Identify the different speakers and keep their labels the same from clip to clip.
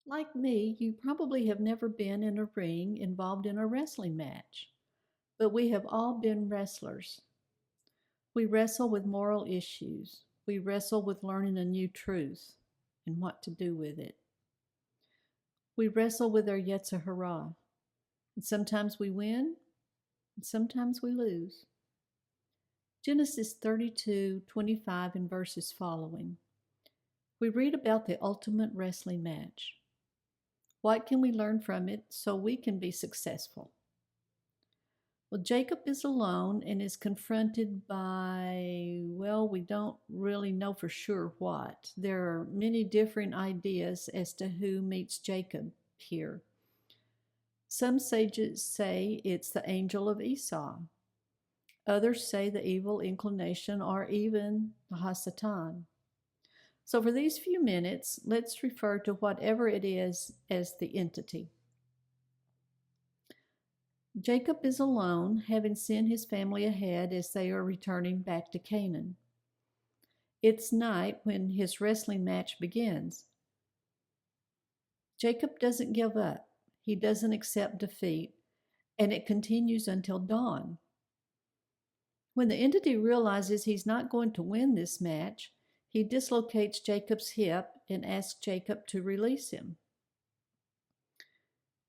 Speaker 1: Like me, you probably have never been in a ring involved in a wrestling match, but we have all been wrestlers. We wrestle with moral issues. We wrestle with learning a new truth and what to do with it. We wrestle with our Yetzer Hara, and sometimes we win, and sometimes we lose. Genesis 32:25 and verses following. We read about the ultimate wrestling match. What can we learn from it so we can be successful? Well, Jacob is alone and is confronted by, well, we don't really know for sure what. There are many different ideas as to who meets Jacob here. Some sages say it's the angel of Esau. Others say the evil inclination or even the Hasatan. So for these few minutes, let's refer to whatever it is as the entity. Jacob is alone, having sent his family ahead as they are returning back to Canaan. It's night when his wrestling match begins. Jacob doesn't give up. He doesn't accept defeat, and it continues until dawn. When the entity realizes he's not going to win this match, he dislocates Jacob's hip and asks Jacob to release him.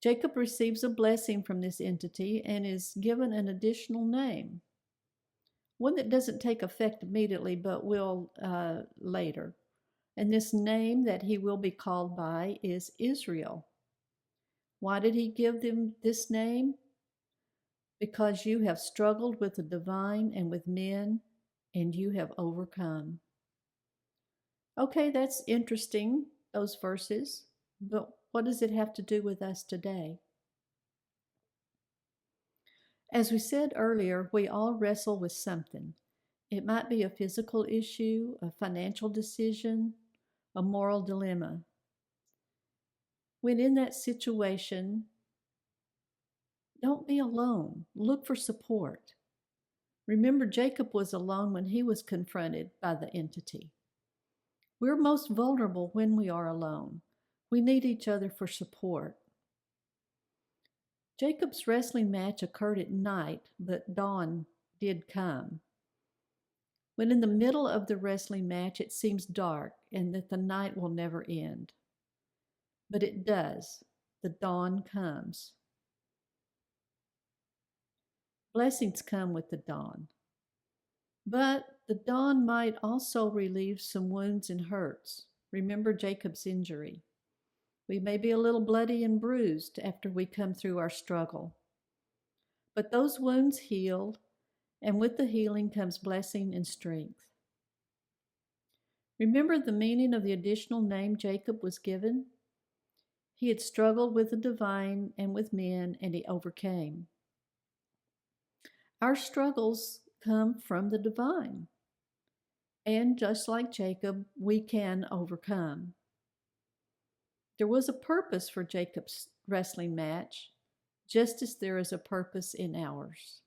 Speaker 1: Jacob receives a blessing from this entity and is given an additional name, one that doesn't take effect immediately but will later. And this name that he will be called by is Israel. Why did he give them this name? Because you have struggled with the divine and with men, and you have overcome. Okay, that's interesting, those verses, but what does it have to do with us today? As we said earlier, we all wrestle with something. It might be a physical issue, a financial decision, a moral dilemma. When in that situation, don't be alone. Look for support. Remember, Jacob was alone when he was confronted by the entity. We're most vulnerable when we are alone. We need each other for support. Jacob's wrestling match occurred at night, but dawn did come. When in the middle of the wrestling match, it seems dark and that the night will never end. But it does. The dawn comes. Blessings come with the dawn. But the dawn might also relieve some wounds and hurts. Remember Jacob's injury. We may be a little bloody and bruised after we come through our struggle. But those wounds healed, and with the healing comes blessing and strength. Remember the meaning of the additional name Jacob was given? He had struggled with the divine and with men, and he overcame. Our struggles come from the divine. And just like Jacob, we can overcome. There was a purpose for Jacob's wrestling match, just as there is a purpose in ours.